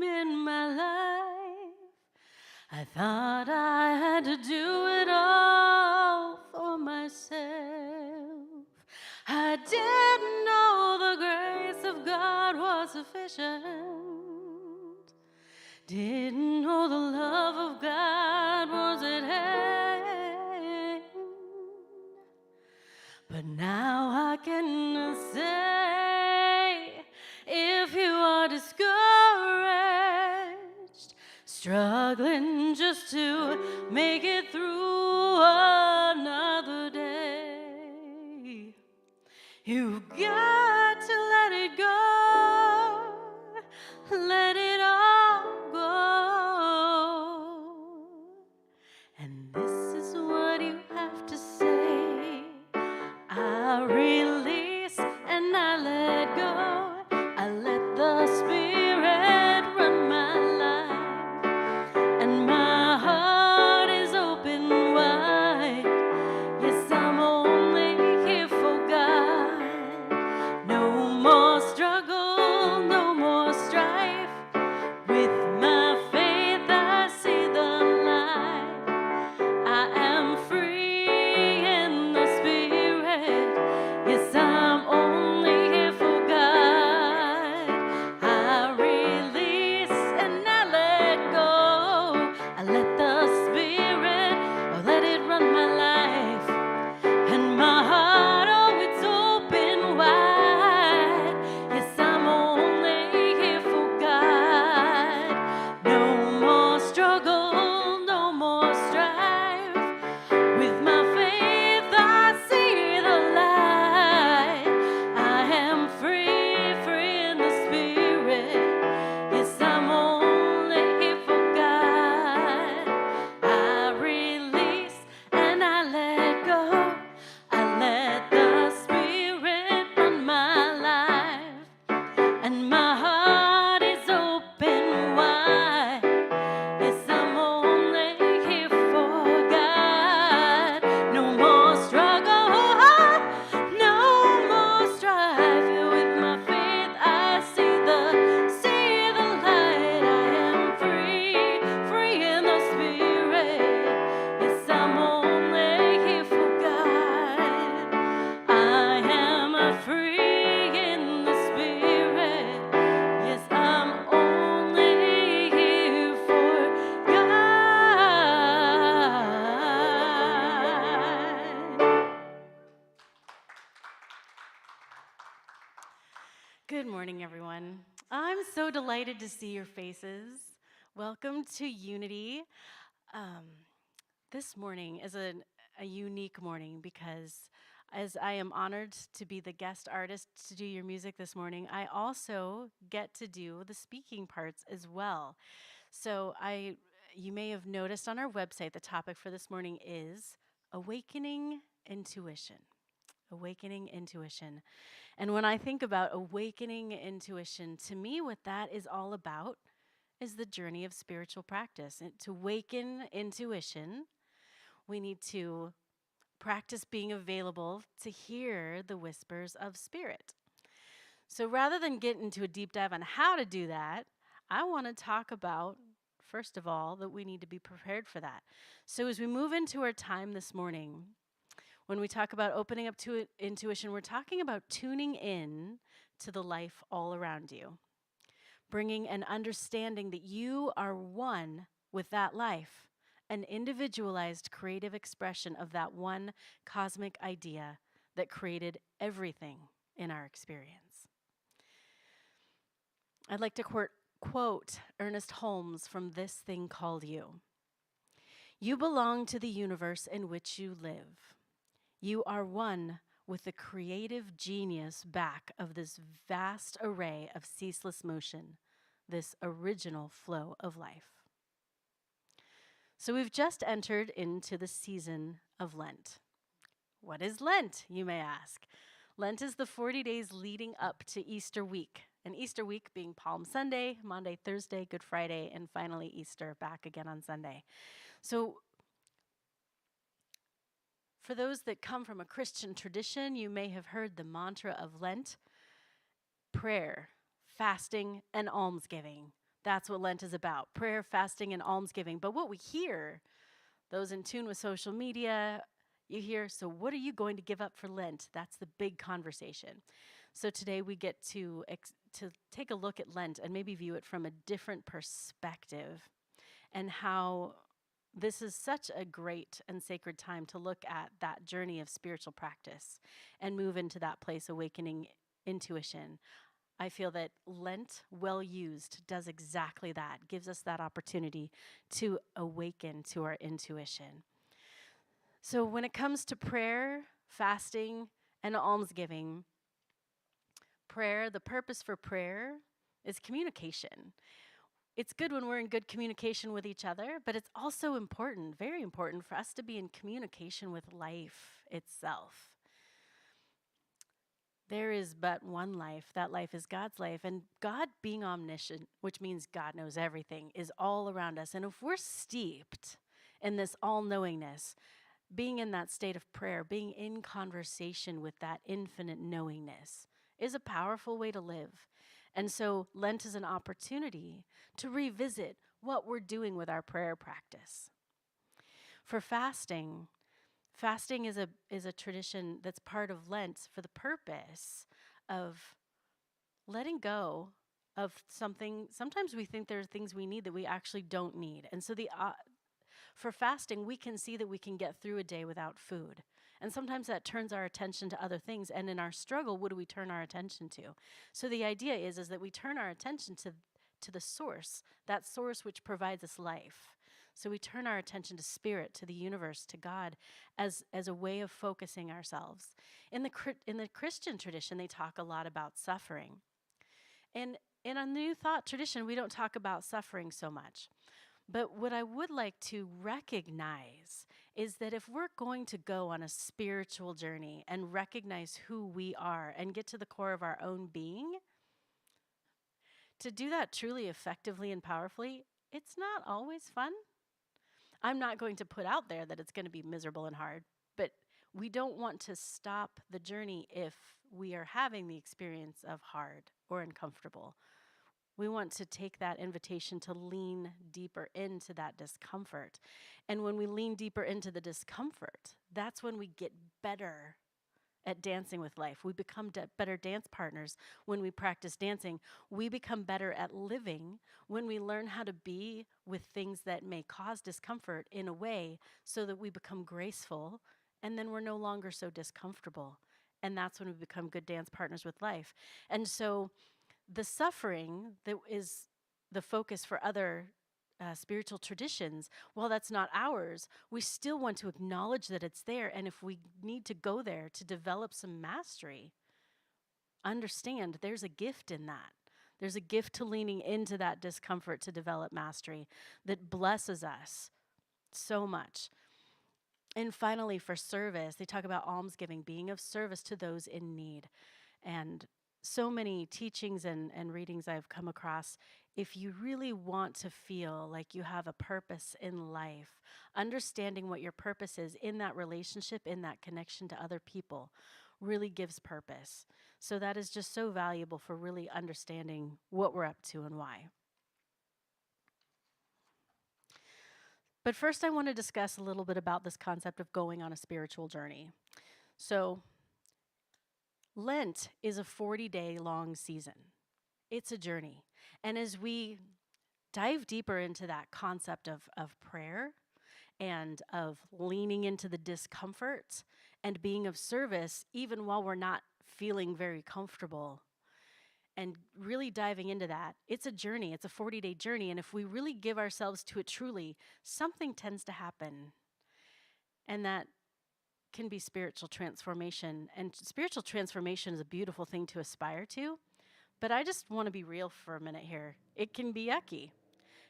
in my life. I thought I had to do it all for myself. I didn't know the grace of God was sufficient. Didn't know the love of God was at hand. But now I can say, if you are discouraged, struggling just to make it through another day, you've got to let it go, let it all go. And this is what you have to say. I release and I let go. I let the Spirit run my life, and my heart is open wide. Yes, I'm only here for God. No more struggle, no more strife. With my faith I see the light. I am free in the Spirit. Yes, I'm only here for God. I release and I let go. I let the Spirit, let it run my life. And my heart, oh, it's open wide. Yes, I'm only here for God. No more struggle, no more strife. With my faith I see the light. I am free, free in the Spirit. Yes, I'm only here for God. I release and I let go. I let the Spirit run my life, and my heart is open wide. Yes, I'm only here for God. No more struggle, no more strife. With my faith I see the light. I am free, free in the Spirit. Yes, I'm only here for God. I am free in the Spirit. Yes, I'm only here for God. Good morning, everyone. I'm so delighted to see your faces. Welcome to Unity. This morning is a unique morning because as I am honored to be the guest artist to do your music this morning, I also get to do the speaking parts as well. So you may have noticed on our website, the topic for this morning is awakening intuition. Awakening intuition. And when I think about awakening intuition, to me, what that is all about is the journey of spiritual practice. And to awaken intuition, we need to practice being available to hear the whispers of spirit. So rather than get into a deep dive on how to do that, I want to talk about, first of all, that we need to be prepared for that. So as we move into our time this morning, when we talk about opening up to intuition, we're talking about tuning in to the life all around you, bringing an understanding that you are one with that life, an individualized creative expression of that one cosmic idea that created everything in our experience. I'd like to quote Ernest Holmes from This Thing Called You. You belong to the universe in which you live. You are one with the creative genius back of this vast array of ceaseless motion, this original flow of life. So we've just entered into the season of Lent. What is Lent, you may ask? Lent is the 40 days leading up to Easter week, and Easter week being Palm Sunday, Monday, Thursday, Good Friday, and finally Easter back again on Sunday. So for those that come from a Christian tradition, you may have heard the mantra of Lent: prayer, fasting, and almsgiving. That's what Lent is about: prayer, fasting, and almsgiving. But what we hear, those in tune with social media, you hear, so what are you going to give up for Lent? That's the big conversation. So today we get to take a look at Lent and maybe view it from a different perspective, and how this is such a great and sacred time to look at that journey of spiritual practice and move into that place, awakening intuition. I feel that Lent, well used, does exactly that, gives us that opportunity to awaken to our intuition. So, when it comes to prayer, fasting, and almsgiving, prayer, the purpose for prayer is communication. It's good when we're in good communication with each other, but it's also important, very important, for us to be in communication with life itself. There is but one life. That life is God's life. And God, being omniscient, which means God knows everything, is all around us. And if we're steeped in this all knowingness, being in that state of prayer, being in conversation with that infinite knowingness, is a powerful way to live. And so Lent is an opportunity to revisit what we're doing with our prayer practice. For fasting, fasting is a tradition that's part of Lent for the purpose of letting go of something. Sometimes we think there are things we need that we actually don't need. And so for fasting, we can see that we can get through a day without food. And sometimes that turns our attention to other things. And in our struggle, what do we turn our attention to? So the idea is that we turn our attention to the source, that source which provides us life. So we turn our attention to spirit, to the universe, to God, as a way of focusing ourselves. In the Christian tradition, they talk a lot about suffering. And in a New Thought tradition, we don't talk about suffering so much. But what I would like to recognize is that if we're going to go on a spiritual journey and recognize who we are and get to the core of our own being, to do that truly effectively and powerfully, it's not always fun. I'm not going to put out there that it's going to be miserable and hard, but we don't want to stop the journey if we are having the experience of hard or uncomfortable. We want to take that invitation to lean deeper into that discomfort. And when we lean deeper into the discomfort, that's when we get better at dancing with life. We become better dance partners when we practice dancing. We become better at living when we learn how to be with things that may cause discomfort in a way so that we become graceful, and then we're no longer so discomfortable. And that's when we become good dance partners with life. And so the suffering that is the focus for other spiritual traditions, while that's not ours, we still want to acknowledge that it's there. And if we need to go there to develop some mastery, understand there's a gift in that. There's a gift to leaning into that discomfort to develop mastery that blesses us so much. And finally, for service, they talk about almsgiving, being of service to those in need. And so many teachings and readings I've come across, if you really want to feel like you have a purpose in life, understanding what your purpose is in that relationship, in that connection to other people, really gives purpose. So that is just so valuable for really understanding what we're up to and why. But first, I want to discuss a little bit about this concept of going on a spiritual journey. So, Lent is a 40-day long season. It's a journey. And as we dive deeper into that concept of prayer and of leaning into the discomfort and being of service, even while we're not feeling very comfortable, and really diving into that, it's a journey. It's a 40-day journey. And if we really give ourselves to it truly, something tends to happen. And that can be spiritual transformation. And spiritual transformation is a beautiful thing to aspire to. But I just want to be real for a minute here. It can be yucky.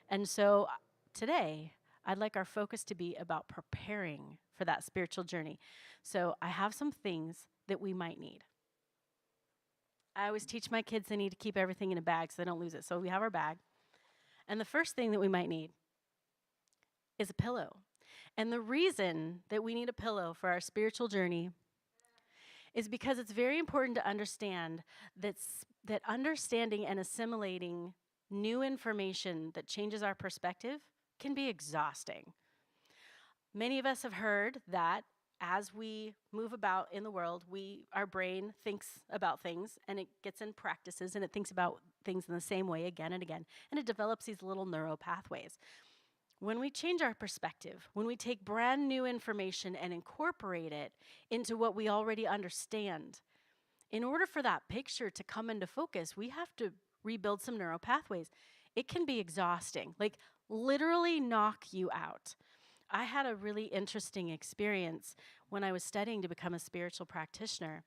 And so today, I'd like our focus to be about preparing for that spiritual journey. So I have some things that we might need. I always teach my kids they need to keep everything in a bag so they don't lose it. So we have our bag. And the first thing that we might need is a pillow. And the reason that we need a pillow for our spiritual journey is because it's very important to understand that understanding and assimilating new information that changes our perspective can be exhausting. Many of us have heard that as we move about in the world, our brain thinks about things and it gets in practices and it thinks about things in the same way again and again, and it develops these little neural pathways. When we change our perspective, when we take brand new information and incorporate it into what we already understand, in order for that picture to come into focus, we have to rebuild some neural pathways. It can be exhausting, like literally knock you out. I had a really interesting experience when I was studying to become a spiritual practitioner.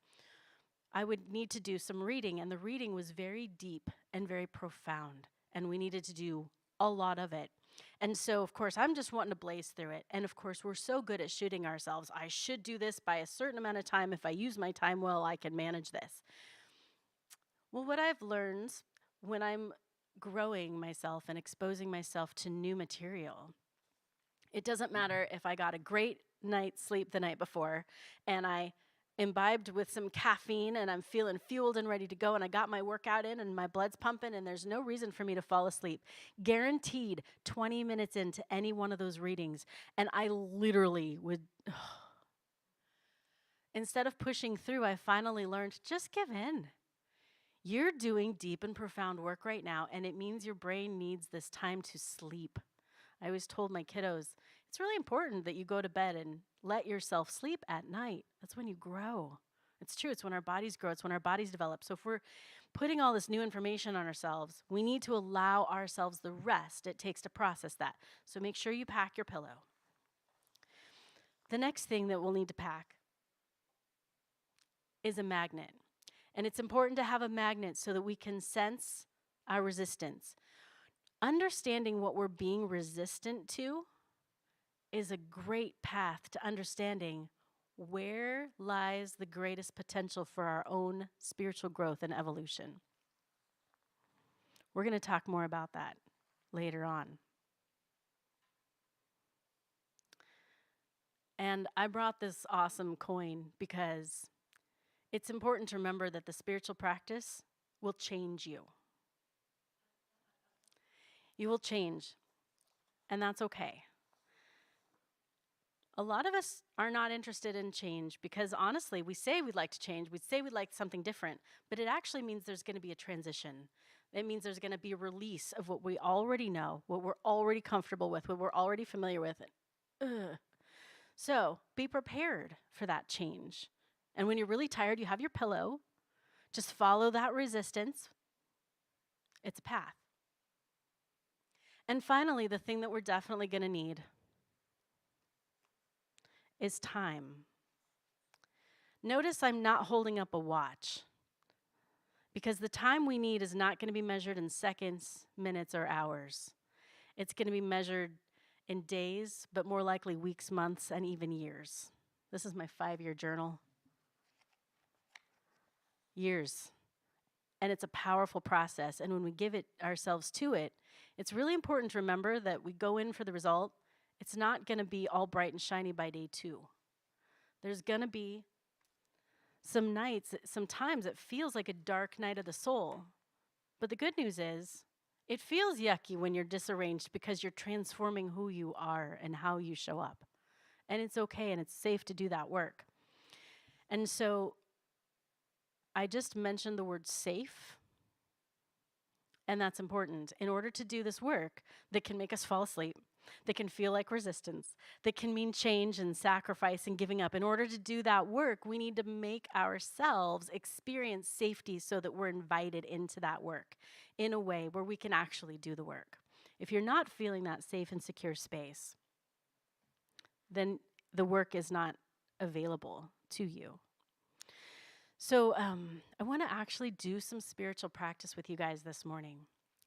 I would need to do some reading, and the reading was very deep and very profound, and we needed to do a lot of it. And so, of course, I'm just wanting to blaze through it. And of course, we're so good at shooting ourselves. I should do this by a certain amount of time. If I use my time well, I can manage this. Well, what I've learned when I'm growing myself and exposing myself to new material, it doesn't matter if I got a great night's sleep the night before and I imbibed with some caffeine and I'm feeling fueled and ready to go and I got my workout in and my blood's pumping and there's no reason for me to fall asleep. Guaranteed 20 minutes into any one of those readings, and I literally would, instead of pushing through, I finally learned, just give in. You're doing deep and profound work right now, and it means your brain needs this time to sleep. I always told my kiddos, it's really important that you go to bed and let yourself sleep at night. That's when you grow. It's true. It's when our bodies grow. It's when our bodies develop. So if we're putting all this new information on ourselves, we need to allow ourselves the rest it takes to process that. So make sure you pack your pillow. The next thing that we'll need to pack is a magnet. And it's important to have a magnet so that we can sense our resistance. Understanding what we're being resistant to is a great path to understanding where lies the greatest potential for our own spiritual growth and evolution. We're going to talk more about that later on. And I brought this awesome coin because it's important to remember that the spiritual practice will change you. You will change, and that's okay. A lot of us are not interested in change because honestly, we say we'd like to change, we say we'd like something different, but it actually means there's going to be a transition. It means there's going to be a release of what we already know, what we're already comfortable with, what we're already familiar with. So be prepared for that change. And when you're really tired, you have your pillow. Just follow that resistance. It's a path. And finally, the thing that we're definitely going to need is time. Notice I'm not holding up a watch because the time we need is not going to be measured in seconds, minutes, or hours. It's going to be measured in days, but more likely weeks, months, and even years. This is my 5-year journal. Years. And it's a powerful process. And when we give ourselves to it, it's really important to remember that we go in for the result. It's not going to be all bright and shiny by day 2. There's going to be some nights, sometimes it feels like a dark night of the soul. But the good news is, it feels yucky when you're disarranged because you're transforming who you are and how you show up. And it's okay and it's safe to do that work. And so I just mentioned the word safe, and that's important. In order to do this work that can make us fall asleep, that can feel like resistance, that can mean change and sacrifice and giving up. In order to do that work, we need to make ourselves experience safety so that we're invited into that work in a way where we can actually do the work. If you're not feeling that safe and secure space, then the work is not available to you. So I want to actually do some spiritual practice with you guys this morning.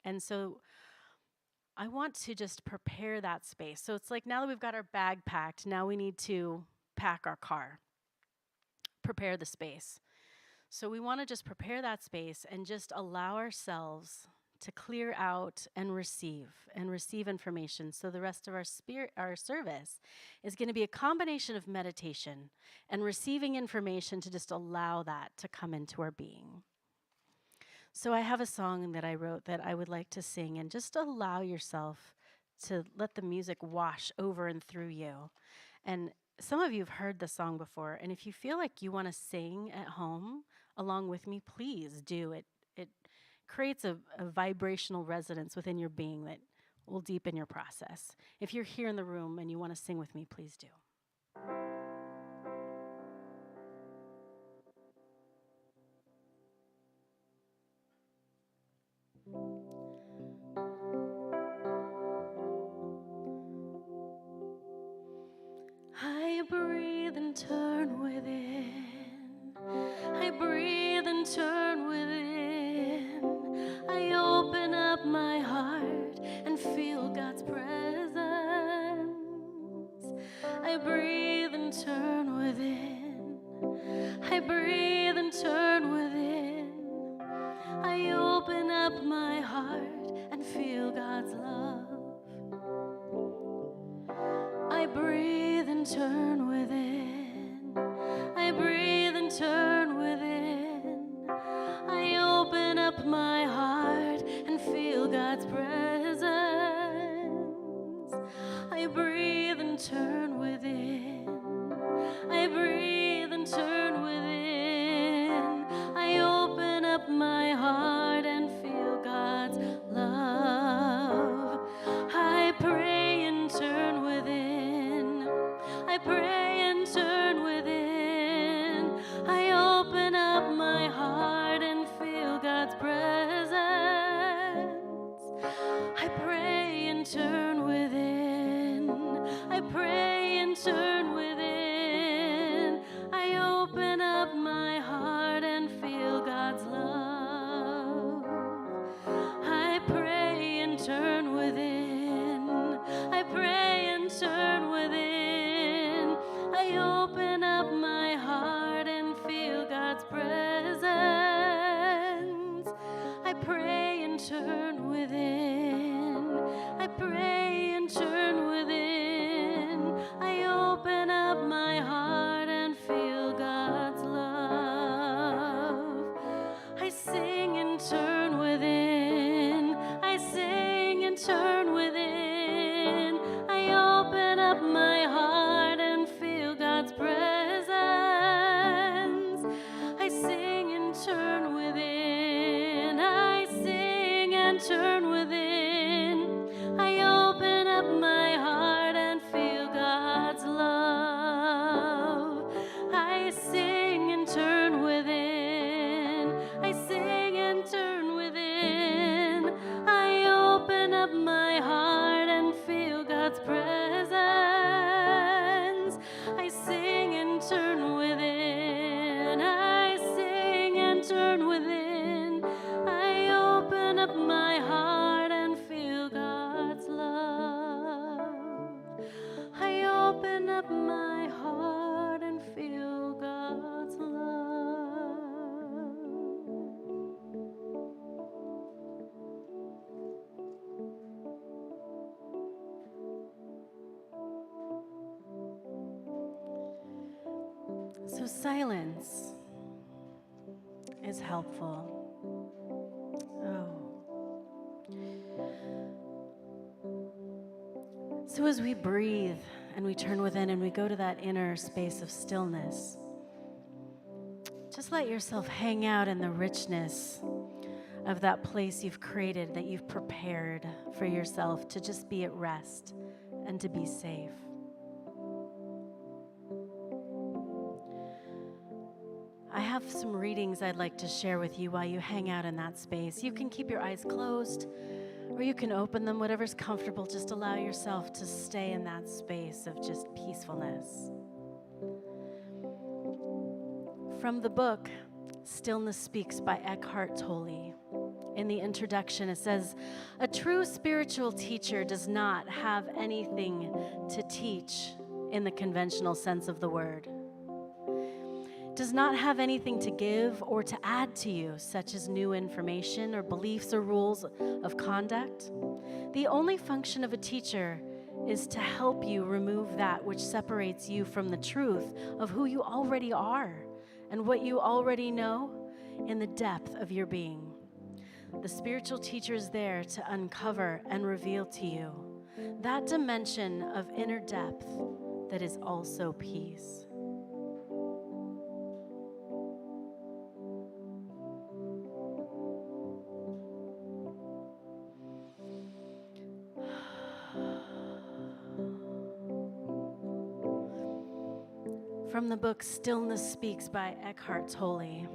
And so I want to just prepare that space. So it's like now that we've got our bag packed, now we need to pack our car, prepare the space. So we want to just prepare that space and just allow ourselves to clear out and receive information. So the rest of our service is going to be a combination of meditation and receiving information to just allow that to come into our being. So I have a song that I wrote that I would like to sing, and just allow yourself to let the music wash over and through you. And some of you have heard the song before, and if you feel like you want to sing at home along with me, please do it. It creates a vibrational resonance within your being that will deepen your process. If you're here in the room and you want to sing with me, please do. I breathe and turn within. I breathe and turn within. I open up my heart and feel God's presence. I breathe and turn within. I breathe and turn within. I open up my heart and feel God's love. I breathe and turn within. I breathe and turn within. I open up my heart and feel God's presence. I breathe and turn within. I breathe and turn within. I open up my heart and feel God's love. I pray and turn within. I pray and turn within. I open up my heart and feel God's presence. I pray and turn within. I pray and turn within. I open up my heart and feel God's love. I pray and turn within. I pray and turn within. I open up my heart and feel God's presence. I pray and turn within. I pray and turn within. I open up my heart and feel God's love. I sing and turn within. I sing and turn within. I open up my heart and feel God's presence. I sing and turn within. I sing and turn within. I open up my heart and feel God's love. I sing and turn within. I sing and turn within. I open up my heart and feel God's presence. I sing and turn within. I sing and turn within. I open up my heart and feel God's love. I open up my heart and feel God's love. So silence is helpful. So as we breathe and we turn within and we go to that inner space of stillness, just let yourself hang out in the richness of that place you've created, that you've prepared for yourself to just be at rest and to be safe. I have some readings I'd like to share with you while you hang out in that space. You can keep your eyes closed, or you can open them, whatever's comfortable. Just allow yourself to stay in that space of just peacefulness. From the book, Stillness Speaks by Eckhart Tolle. In the introduction, it says, "A true spiritual teacher does not have anything to teach in the conventional sense of the word. Does not have anything to give or to add to you, such as new information or beliefs or rules of conduct. The only function of a teacher is to help you remove that which separates you from the truth of who you already are and what you already know in the depth of your being. The spiritual teacher is there to uncover and reveal to you that dimension of inner depth that is also peace. From the book Stillness Speaks by Eckhart Tolle.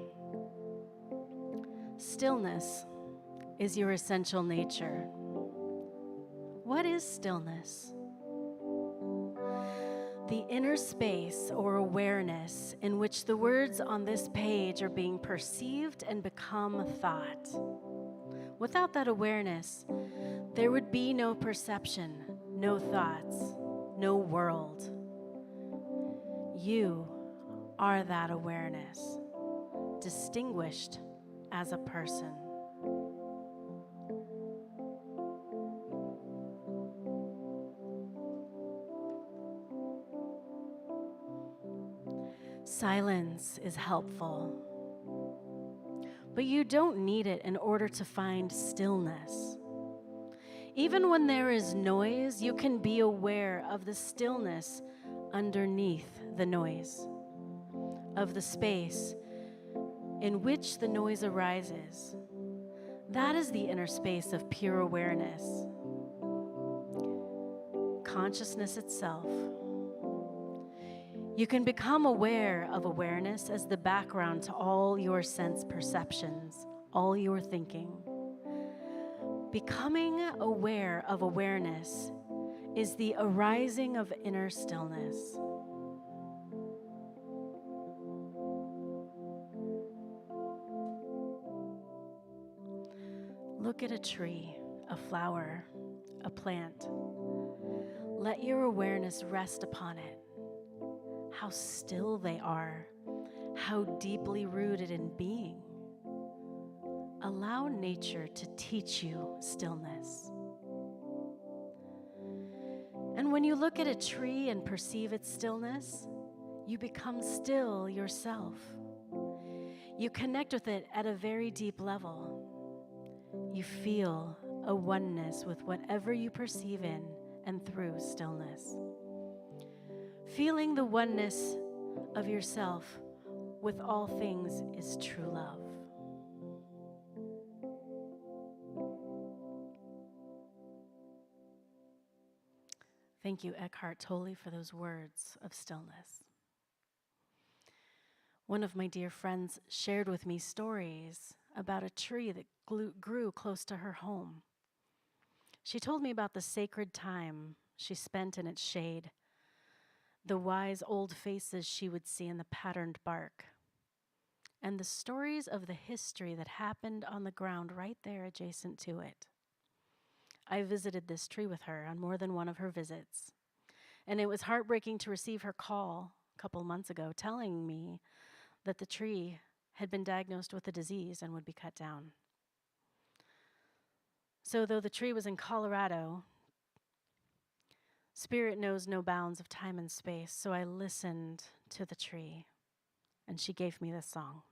Stillness is your essential nature. What is stillness? The inner space or awareness in which the words on this page are being perceived and become thought. Without that awareness, there would be no perception, no thoughts, no world. You are that awareness, distinguished as a person. Silence is helpful, but you don't need it in order to find stillness. Even when there is noise, you can be aware of the stillness underneath the noise, of the space in which the noise arises. That is the inner space of pure awareness, consciousness itself. You can become aware of awareness as the background to all your sense perceptions, all your thinking. Becoming aware of awareness is the arising of inner stillness. Look at a tree, a flower, a plant. Let your awareness rest upon it. How still they are, how deeply rooted in being. Allow nature to teach you stillness. And when you look at a tree and perceive its stillness, you become still yourself. You connect with it at a very deep level. You feel a oneness with whatever you perceive in and through stillness. Feeling the oneness of yourself with all things is true love. Thank you, Eckhart Tolle, for those words of stillness. One of my dear friends shared with me stories about a tree that grew close to her home. She told me about the sacred time she spent in its shade, the wise old faces she would see in the patterned bark, and the stories of the history that happened on the ground right there adjacent to it. I visited this tree with her on more than one of her visits, and it was heartbreaking to receive her call a couple months ago telling me that the tree had been diagnosed with a disease and would be cut down. So though the tree was in Colorado, Spirit knows no bounds of time and space, so I listened to the tree, and she gave me this song.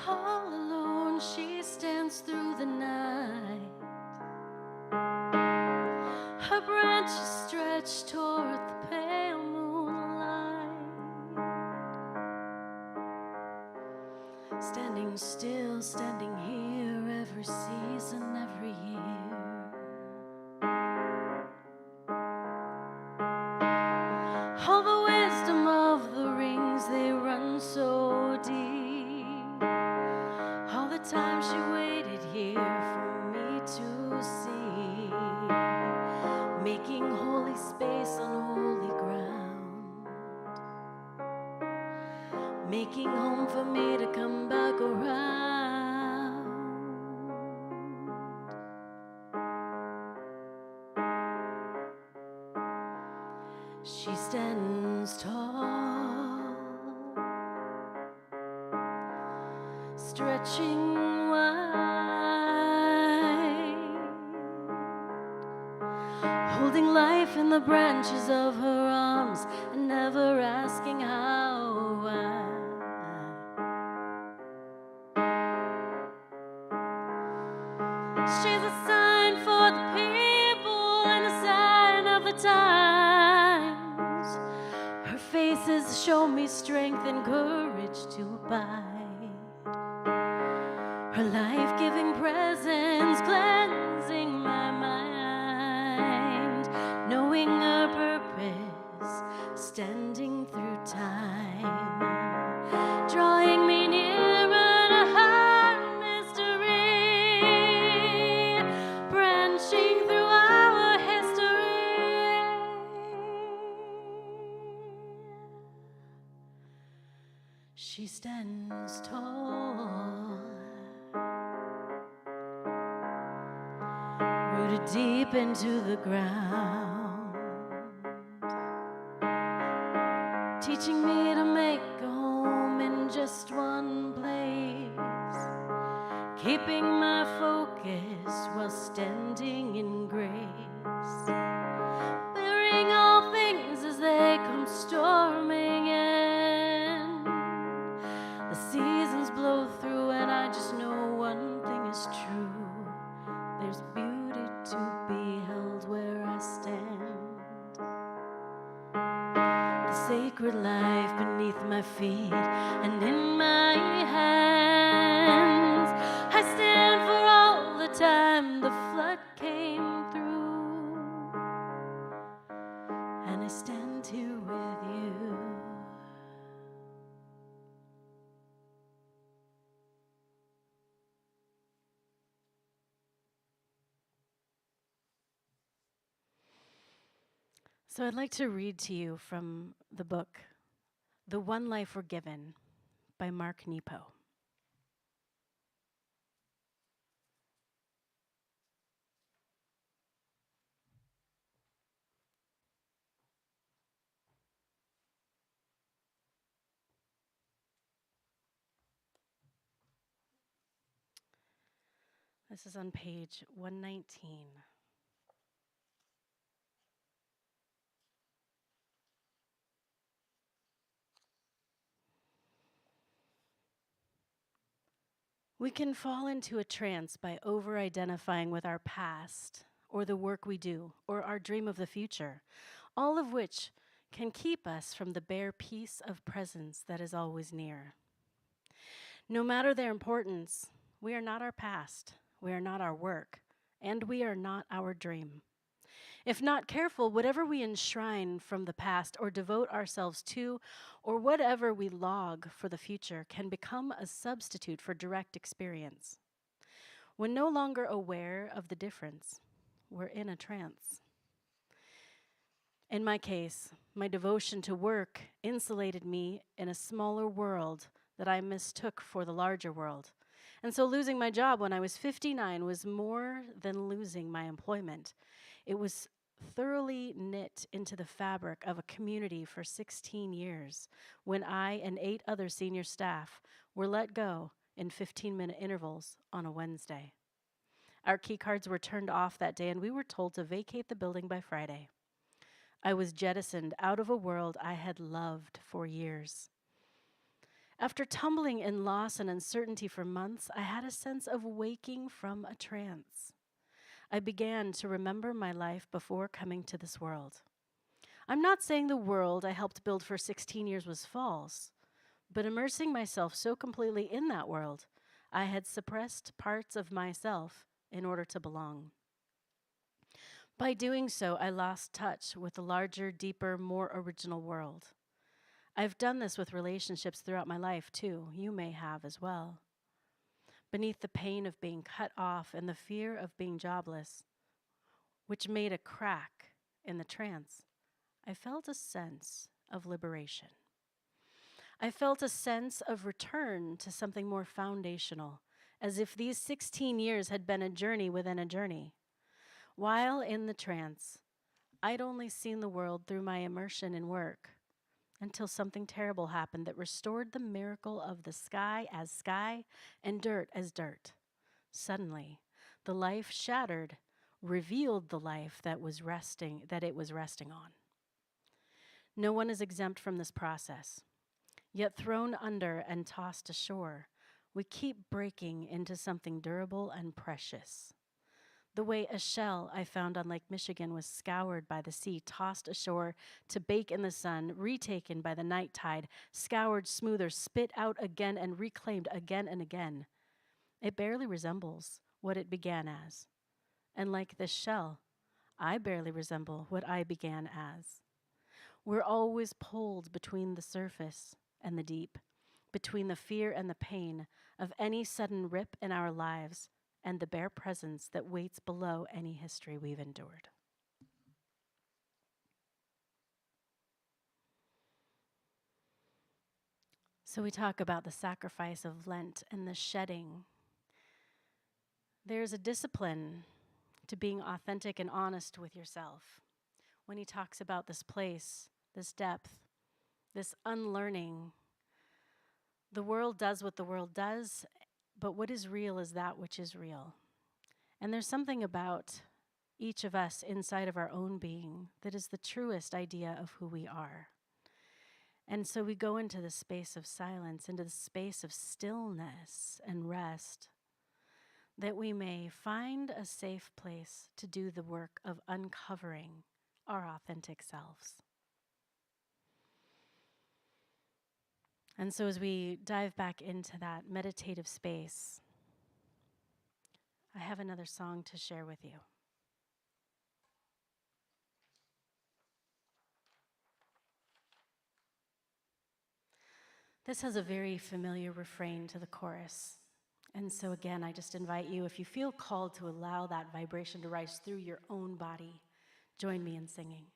All alone she stands through the night. Her branches stretch toward the pale moonlight. Standing still, standing here, every season, every year. All the wisdom of the rings, they run so deep. All the time she waited here for me to see, making holy space on holy ground, making home for me to come back around. She stands tall, stretching wide, holding life in the branches of her arms and never asking how. Why. She's a sign for the people and a sign of the times. Her faces show me strength and courage to abide. Her life-giving presence cleansing my mind, knowing her purpose, standing through time, drawing me nearer to her mystery, branching through our history. She stands tall, rooted deep into the ground, teaching me to make a home in just one place, keeping my focus while standing in grace, bearing all things as they come storming in. The seasons blow through and I just know one thing is true: there's beauty to be held where I stand. The sacred life beneath my feet and in my hands. I stand for all the time the flood came through, and I stand here with you. So I'd like to read to you from the book, The One Life We're Given by Mark Nepo. This is on page 119. We can fall into a trance by over-identifying with our past, or the work we do, or our dream of the future, all of which can keep us from the bare peace of presence that is always near. No matter their importance, we are not our past, we are not our work, and we are not our dream. If not careful, whatever we enshrine from the past or devote ourselves to, or whatever we log for the future, can become a substitute for direct experience. When no longer aware of the difference, we're in a trance. In my case, my devotion to work insulated me in a smaller world that I mistook for the larger world. And so losing my job when I was 59 was more than losing my employment. It was thoroughly knit into the fabric of a community for 16 years when I and 8 other senior staff were let go in 15-minute intervals on a Wednesday. Our key cards were turned off that day and we were told to vacate the building by Friday. I was jettisoned out of a world I had loved for years. After tumbling in loss and uncertainty for months, I had a sense of waking from a trance. I began to remember my life before coming to this world. I'm not saying the world I helped build for 16 years was false, but immersing myself so completely in that world, I had suppressed parts of myself in order to belong. By doing so, I lost touch with the larger, deeper, more original world. I've done this with relationships throughout my life, too. You may have as well. Beneath the pain of being cut off and the fear of being jobless, which made a crack in the trance, I felt a sense of liberation. I felt a sense of return to something more foundational, as if these 16 years had been a journey within a journey. While in the trance, I'd only seen the world through my immersion in work until something terrible happened that restored the miracle of the sky as sky and dirt as dirt. Suddenly, the life shattered, revealed the life that it was resting on. No one is exempt from this process. Yet thrown under and tossed ashore, we keep breaking into something durable and precious. The way a shell I found on Lake Michigan was scoured by the sea, tossed ashore to bake in the sun, retaken by the night tide, scoured smoother, spit out again and reclaimed again and again. It barely resembles what it began as. And like this shell, I barely resemble what I began as. We're always pulled between the surface and the deep, between the fear and the pain of any sudden rip in our lives and the bare presence that waits below any history we've endured. So we talk about the sacrifice of Lent and the shedding. There's a discipline to being authentic and honest with yourself. When he talks about this place, this depth, this unlearning, the world does what the world does, but what is real is that which is real. And there's something about each of us inside of our own being that is the truest idea of who we are. And so we go into the space of silence, into the space of stillness and rest, that we may find a safe place to do the work of uncovering our authentic selves. And so as we dive back into that meditative space, I have another song to share with you. This has a very familiar refrain to the chorus. And so again, I just invite you, if you feel called to allow that vibration to rise through your own body, join me in singing.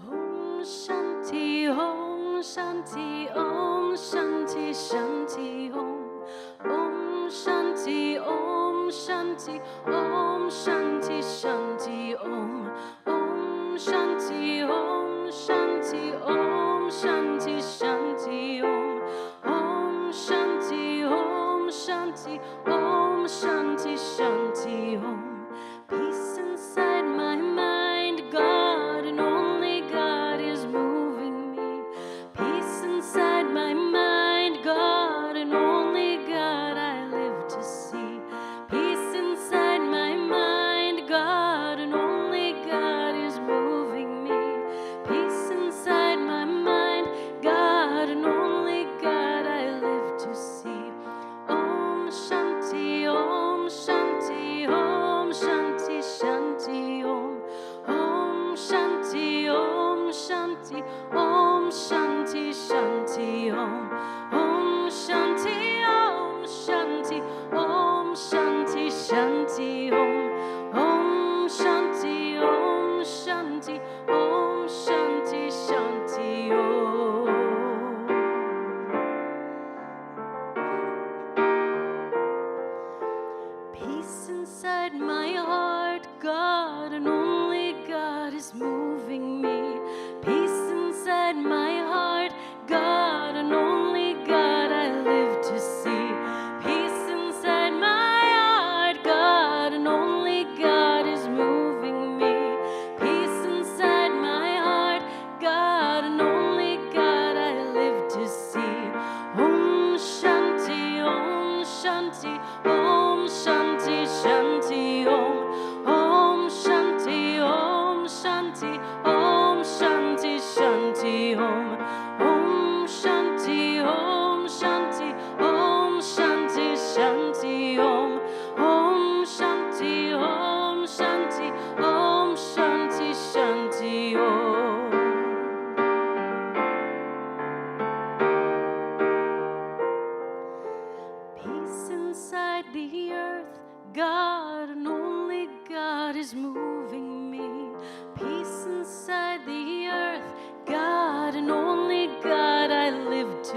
Om Shanti, Om Shanti, Om Shanti, Shanti, Om. Om Shanti, Om Shanti, Om Shanti, Shanti, Om. Om Shanti, Om Shanti, Om Shanti, Shanti, Om. Om Shanti, Om Shanti, Om Shanti, Shanti, Om. Peace inside my mind, God, and only God is moving me. Peace inside my mind, God, and only God I live to see. Peace inside my mind, God, and only God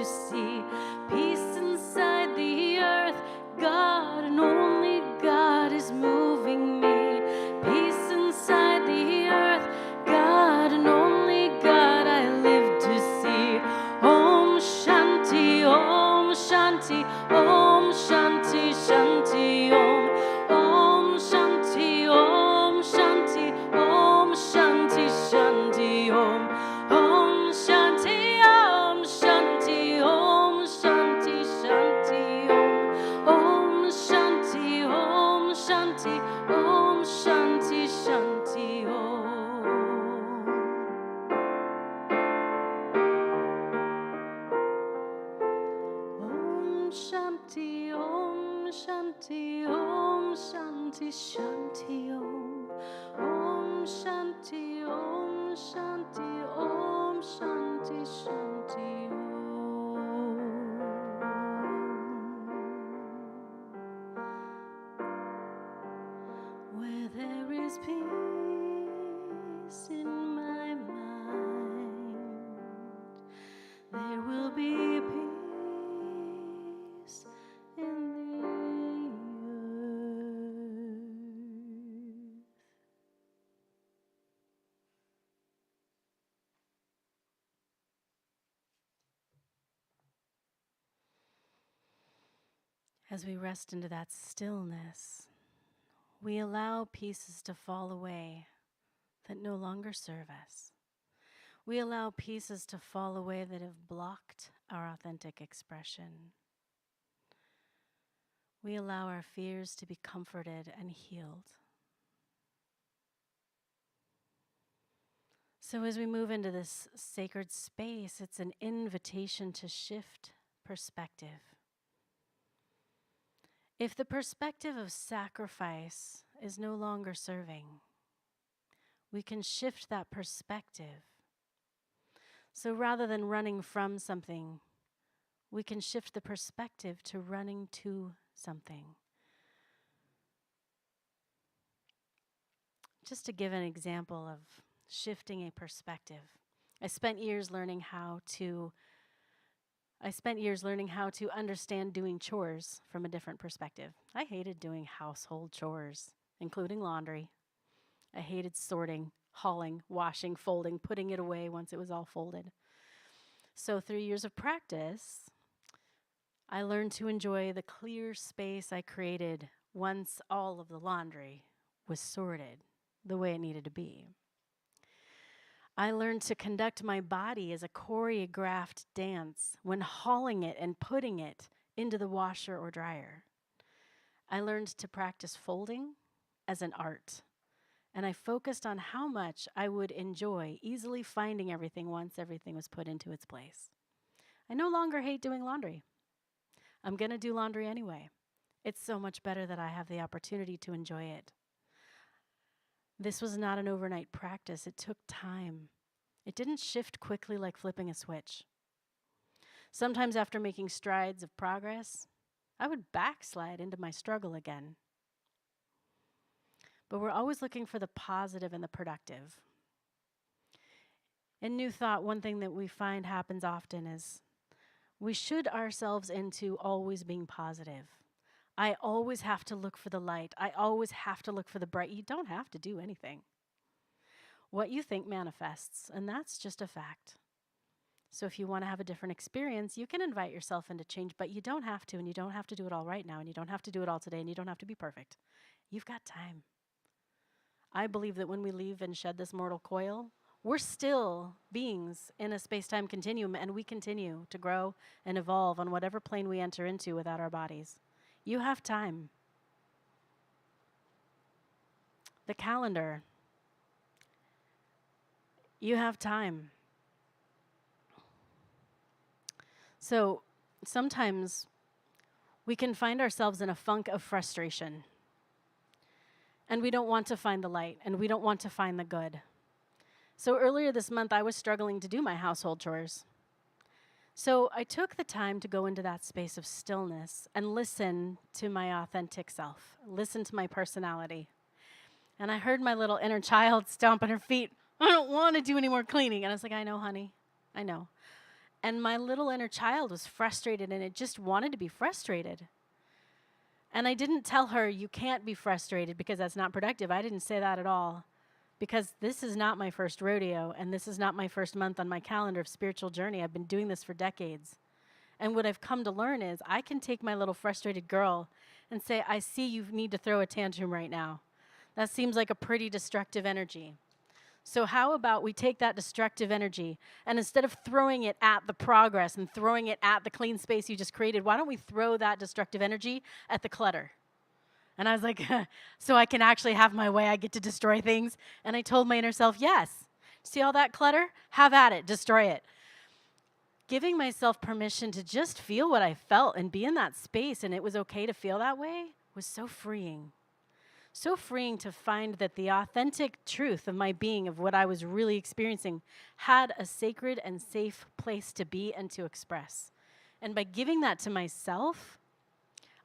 to see peace inside the earth. God and only God is moving me. Peace inside the earth. God and only God I live to see. Om Shanti, Om Shanti, Om Shanti, Shanti Om. Om Shanti, Om Shanti, Om Shanti, Shanti Om. Om Shanti, Om Shanti, Om Shanti, Shanti Om. Om Shanti, Om Shanti, Om Shanti, Shanti Om. Om Shanti, Om Shanti, Om Shanti, Shanti Om. Om Shanti, Om Shanti, Om Shanti, Shanti Om. Where there is peace in my mind, there will be peace in the earth. As we rest into that stillness, we allow pieces to fall away that no longer serve us. We allow pieces to fall away that have blocked our authentic expression. We allow our fears to be comforted and healed. So as we move into this sacred space, it's an invitation to shift perspective. If the perspective of sacrifice is no longer serving, we can shift that perspective. So rather than running from something, we can shift the perspective to running to something. Just to give an example of shifting a perspective, I spent years learning how to understand doing chores from a different perspective. I hated doing household chores, including laundry. I hated sorting, hauling, washing, folding, putting it away once it was all folded. So through years of practice, I learned to enjoy the clear space I created once all of the laundry was sorted the way it needed to be. I learned to conduct my body as a choreographed dance when hauling it and putting it into the washer or dryer. I learned to practice folding as an art, and I focused on how much I would enjoy easily finding everything once everything was put into its place. I no longer hate doing laundry. I'm going to do laundry anyway. It's so much better that I have the opportunity to enjoy it. This was not an overnight practice. It took time. It didn't shift quickly like flipping a switch. Sometimes after making strides of progress, I would backslide into my struggle again. But we're always looking for the positive and the productive. In New Thought, one thing that we find happens often is we should ourselves into always being positive. I always have to look for the light. I always have to look for the bright. You don't have to do anything. What you think manifests, and that's just a fact. So if you want to have a different experience, you can invite yourself into change, but you don't have to, and you don't have to do it all right now, and you don't have to do it all today, and you don't have to be perfect. You've got time. I believe that when we leave and shed this mortal coil, we're still beings in a space-time continuum, and we continue to grow and evolve on whatever plane we enter into without our bodies. You have time. The calendar. You have time. So sometimes we can find ourselves in a funk of frustration, and we don't want to find the light, and we don't want to find the good. So earlier this month, I was struggling to do my household chores. So I took the time to go into that space of stillness and listen to my authentic self, listen to my personality. And I heard my little inner child stomp on her feet. I don't want to do any more cleaning. And I was like, I know, honey. I know. And my little inner child was frustrated, and it just wanted to be frustrated. And I didn't tell her, you can't be frustrated because that's not productive. I didn't say that at all. Because this is not my first rodeo, and this is not my first month on my calendar of spiritual journey. I've been doing this for decades. And what I've come to learn is I can take my little frustrated girl and say, I see you need to throw a tantrum right now. That seems like a pretty destructive energy. So how about we take that destructive energy, and instead of throwing it at the progress and throwing it at the clean space you just created, why don't we throw that destructive energy at the clutter? And I was like, so I can actually have my way. I get to destroy things. And I told my inner self, yes. See all that clutter? Have at it. Destroy it. Giving myself permission to just feel what I felt and be in that space, and it was okay to feel that way, was so freeing. So freeing to find that the authentic truth of my being, of what I was really experiencing, had a sacred and safe place to be and to express. And by giving that to myself,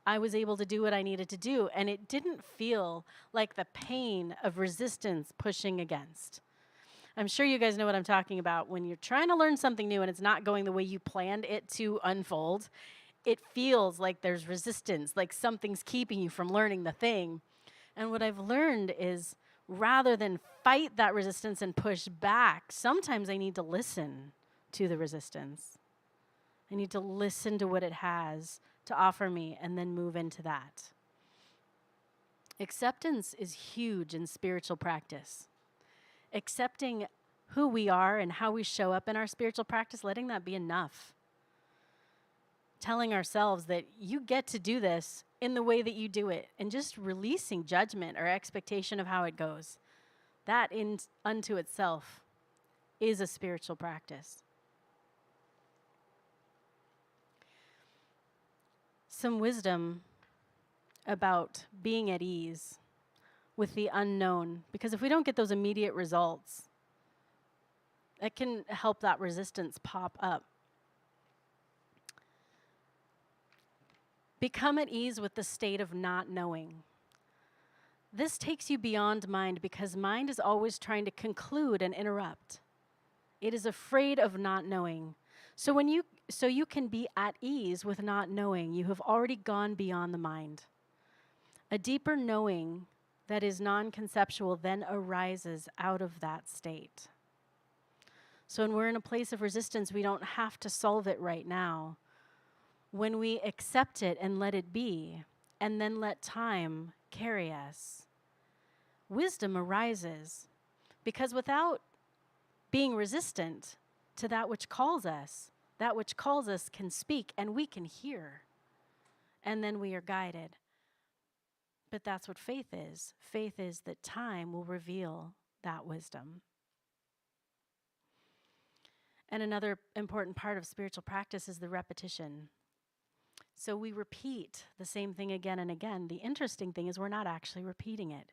I was able to do what I needed to do, and it didn't feel like the pain of resistance pushing against. I'm sure you guys know what I'm talking about. When you're trying to learn something new and it's not going the way you planned it to unfold, it feels like there's resistance, like something's keeping you from learning the thing. And what I've learned is rather than fight that resistance and push back, sometimes I need to listen to the resistance. I need to listen to what it has to offer me and then move into that. Acceptance is huge in spiritual practice. Accepting who we are and how we show up in our spiritual practice, letting that be enough. Telling ourselves that you get to do this in the way that you do it, and just releasing judgment or expectation of how it goes. That unto itself is a spiritual practice. Some wisdom about being at ease with the unknown, because if we don't get those immediate results, it can help that resistance pop up. Become at ease with the state of not knowing. This takes you beyond mind because mind is always trying to conclude and interrupt. It is afraid of not knowing. So you can be at ease with not knowing. You have already gone beyond the mind. A deeper knowing that is non-conceptual then arises out of that state. So when we're in a place of resistance, we don't have to solve it right now. When we accept it and let it be, and then let time carry us, wisdom arises. Because without being resistant to that which calls us can speak and we can hear. And then we are guided. But that's what faith is. Faith is that time will reveal that wisdom. And another important part of spiritual practice is the repetition. So we repeat the same thing again and again. The interesting thing is we're not actually repeating it.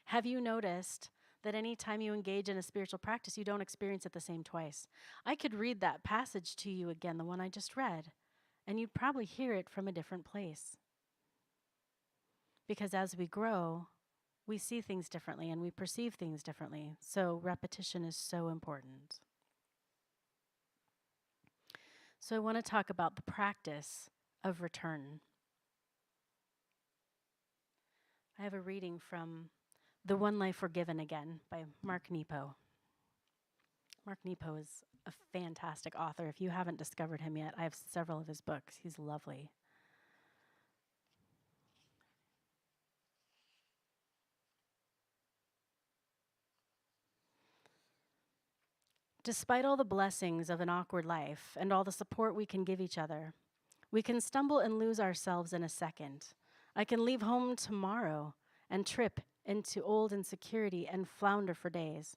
Have you noticed that anytime you engage in a spiritual practice, you don't experience it the same twice? I could read that passage to you again, the one I just read, and you'd probably hear it from a different place. Because as we grow, we see things differently and we perceive things differently. So repetition is so important. So I want to talk about the practice of return. I have a reading from The One Life Forgiven Again by Mark Nepo. Mark Nepo is a fantastic author. If you haven't discovered him yet, I have several of his books. He's lovely. Despite all the blessings of an awkward life and all the support we can give each other, we can stumble and lose ourselves in a second. I can leave home tomorrow and trip into old insecurity and flounder for days.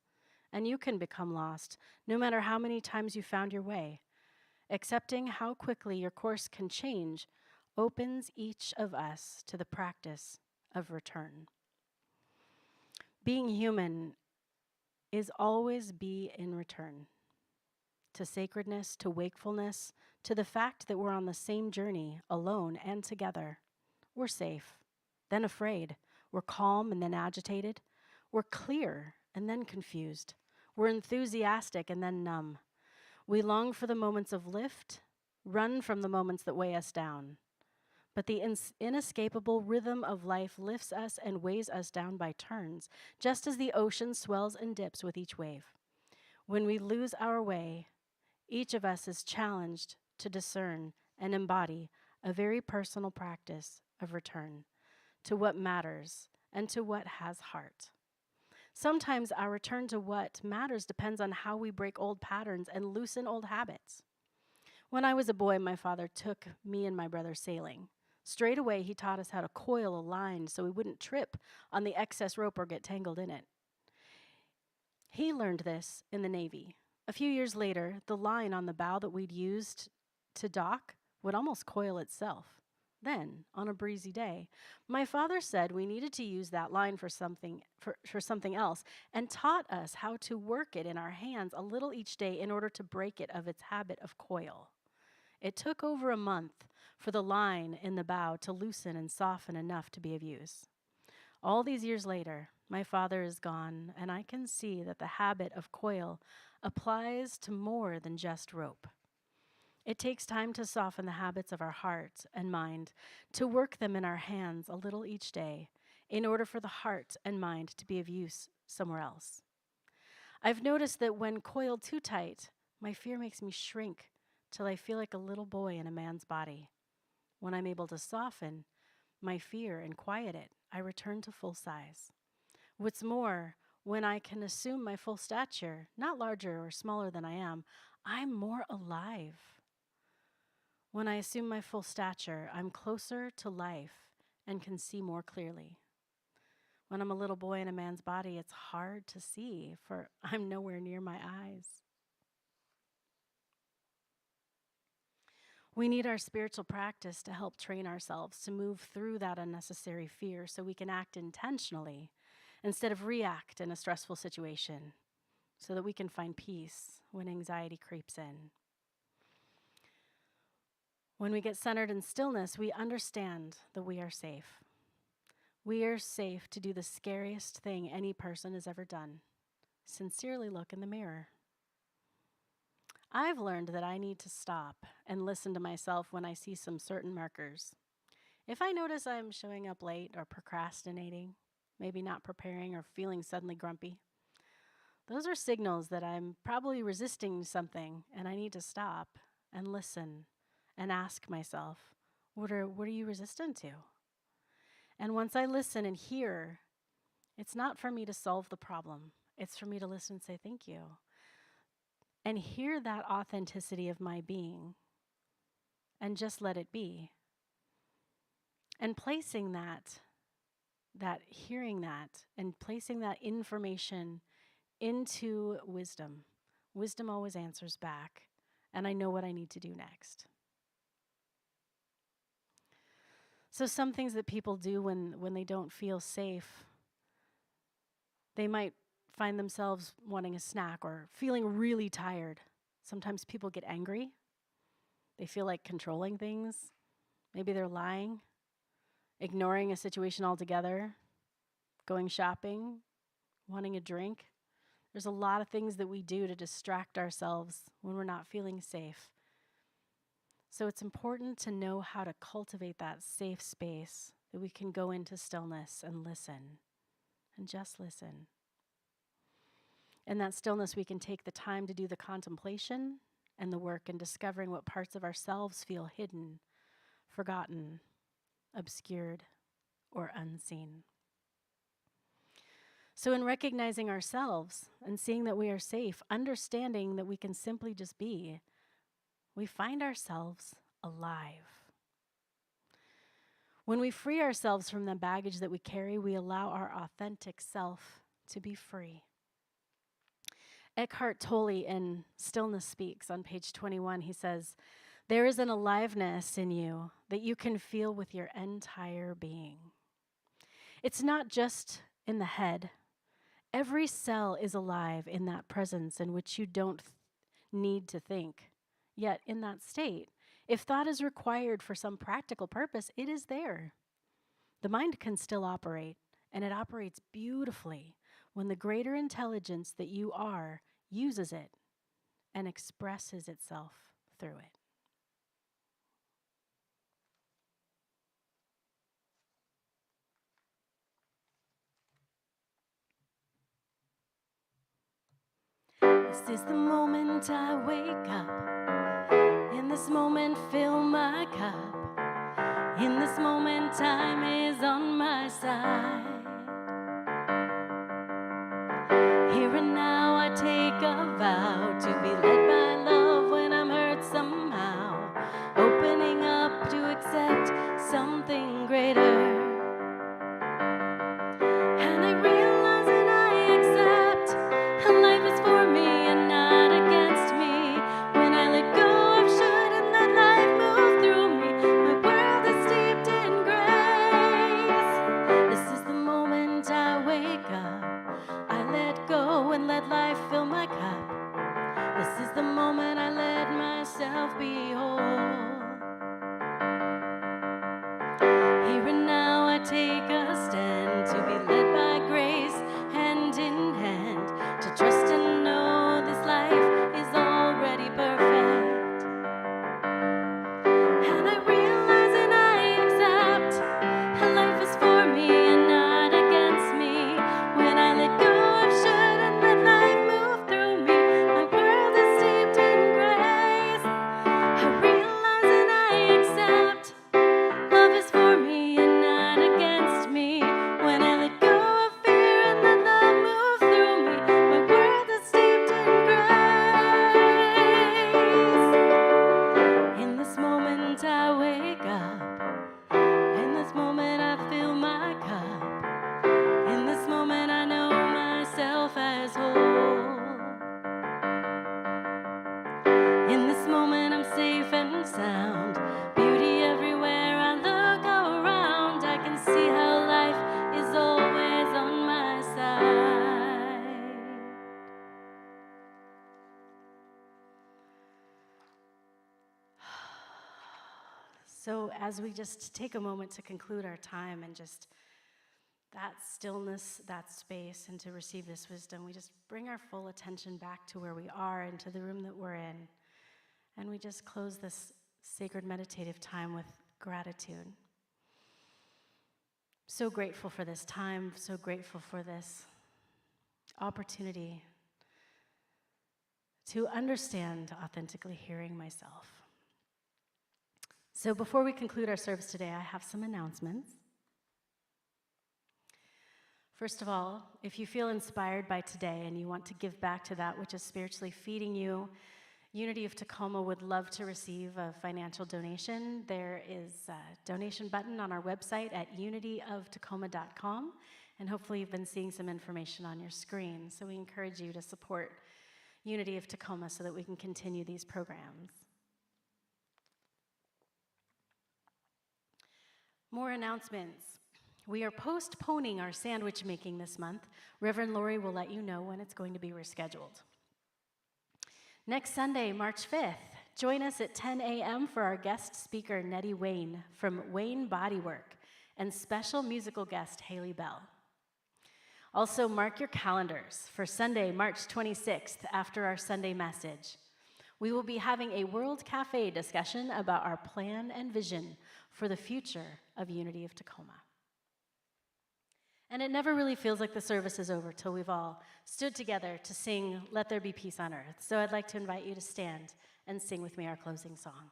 And you can become lost, no matter how many times you found your way. Accepting how quickly your course can change opens each of us to the practice of return. Being human is always be in return to sacredness, to wakefulness, to the fact that we're on the same journey, alone and together. We're safe, then afraid. We're calm and then agitated. We're clear and then confused. We're enthusiastic and then numb. We long for the moments of lift, run from the moments that weigh us down. But the inescapable rhythm of life lifts us and weighs us down by turns, just as the ocean swells and dips with each wave. When we lose our way, each of us is challenged to discern and embody a very personal practice of return to what matters and to what has heart. Sometimes our return to what matters depends on how we break old patterns and loosen old habits. When I was a boy, my father took me and my brother sailing. Straight away, he taught us how to coil a line so we wouldn't trip on the excess rope or get tangled in it. He learned this in the Navy. A few years later, the line on the bow that we'd used to dock would almost coil itself. Then, on a breezy day, my father said we needed to use that line for something else and taught us how to work it in our hands a little each day in order to break it of its habit of coil. It took over a month for the line in the bow to loosen and soften enough to be of use. All these years later, my father is gone, and I can see that the habit of coil applies to more than just rope. It takes time to soften the habits of our heart and mind, to work them in our hands a little each day, in order for the heart and mind to be of use somewhere else. I've noticed that when coiled too tight, my fear makes me shrink till I feel like a little boy in a man's body. When I'm able to soften my fear and quiet it, I return to full size. What's more, when I can assume my full stature, not larger or smaller than I am, I'm more alive. When I assume my full stature, I'm closer to life and can see more clearly. When I'm a little boy in a man's body, it's hard to see, for I'm nowhere near my eyes. We need our spiritual practice to help train ourselves to move through that unnecessary fear so we can act intentionally instead of react in a stressful situation, so that we can find peace when anxiety creeps in. When we get centered in stillness, we understand that we are safe. We are safe to do the scariest thing any person has ever done: sincerely look in the mirror. I've learned that I need to stop and listen to myself when I see some certain markers. If I notice I'm showing up late or procrastinating, maybe not preparing or feeling suddenly grumpy, those are signals that I'm probably resisting something and I need to stop and listen and ask myself, what are you resistant to? And once I listen and hear, it's not for me to solve the problem. It's for me to listen and say thank you and hear that authenticity of my being and just let it be. And placing that hearing that and placing that information into wisdom. Wisdom always answers back, and I know what I need to do next. So some things that people do when they don't feel safe, they might find themselves wanting a snack or feeling really tired. Sometimes people get angry. They feel like controlling things. Maybe they're lying, ignoring a situation altogether, going shopping, wanting a drink. There's a lot of things that we do to distract ourselves when we're not feeling safe. So it's important to know how to cultivate that safe space that we can go into stillness and listen, and just listen. In that stillness, we can take the time to do the contemplation and the work in discovering what parts of ourselves feel hidden, forgotten, obscured, or unseen. So in recognizing ourselves and seeing that we are safe, understanding that we can simply just be, we find ourselves alive. When we free ourselves from the baggage that we carry, we allow our authentic self to be free. Eckhart Tolle in Stillness Speaks on page 21, he says, "There is an aliveness in you that you can feel with your entire being. It's not just in the head. Every cell is alive in that presence in which you don't need to think. Yet in that state, if thought is required for some practical purpose, it is there. The mind can still operate, and it operates beautifully when the greater intelligence that you are uses it and expresses itself through it. This is the moment I wake up. In this moment, fill my cup. In this moment, time is on my side. Here and now, I take a vow to be led by love when I'm hurt somehow. Opening up to accept something greater. And I realize and I accept life is for me and not against me. When I let go of should and let life move through me, my world is steeped in grace. This is the moment I wake up. I let go and let life fill my cup. This is the moment I let myself be whole. Here and now I take a stand to be led by grace, hand in hand, to trust and know this life is already perfect. And I realize and I accept life is for me and not against me. When I let go of should and let life move through me, my world is steeped in grace. I realize and I accept love is for me and not against me. When I let go of fear and let love move through me, my world is steeped in grace. In this moment I wake up. In this moment I fill my cup. In this moment I know myself as whole. In this moment I'm safe and sound. Beauty everywhere I look around. I can see how life is always on my side. So as we just take a moment to conclude our time and just that stillness, that space, and to receive this wisdom, we just bring our full attention back to where we are, into the room that we're in. And we just close this sacred meditative time with gratitude. So grateful for this time, so grateful for this opportunity to understand authentically hearing myself. So before we conclude our service today, I have some announcements. First of all, if you feel inspired by today and you want to give back to that which is spiritually feeding you, Unity of Tacoma would love to receive a financial donation. There is a donation button on our website at unityoftacoma.com, and hopefully you've been seeing some information on your screen. So we encourage you to support Unity of Tacoma so that we can continue these programs. More announcements. We are postponing our sandwich making this month. Reverend Lori will let you know when it's going to be rescheduled. Next Sunday, March 5th, join us at 10 a.m. for our guest speaker, Nettie Wayne from Wayne Bodywork, and special musical guest, Haley Bell. Also, mark your calendars for Sunday, March 26th, after our Sunday message. We will be having a World Cafe discussion about our plan and vision for the future of Unity of Tacoma. And it never really feels like the service is over till we've all stood together to sing Let There Be Peace on Earth. So I'd like to invite you to stand and sing with me our closing song.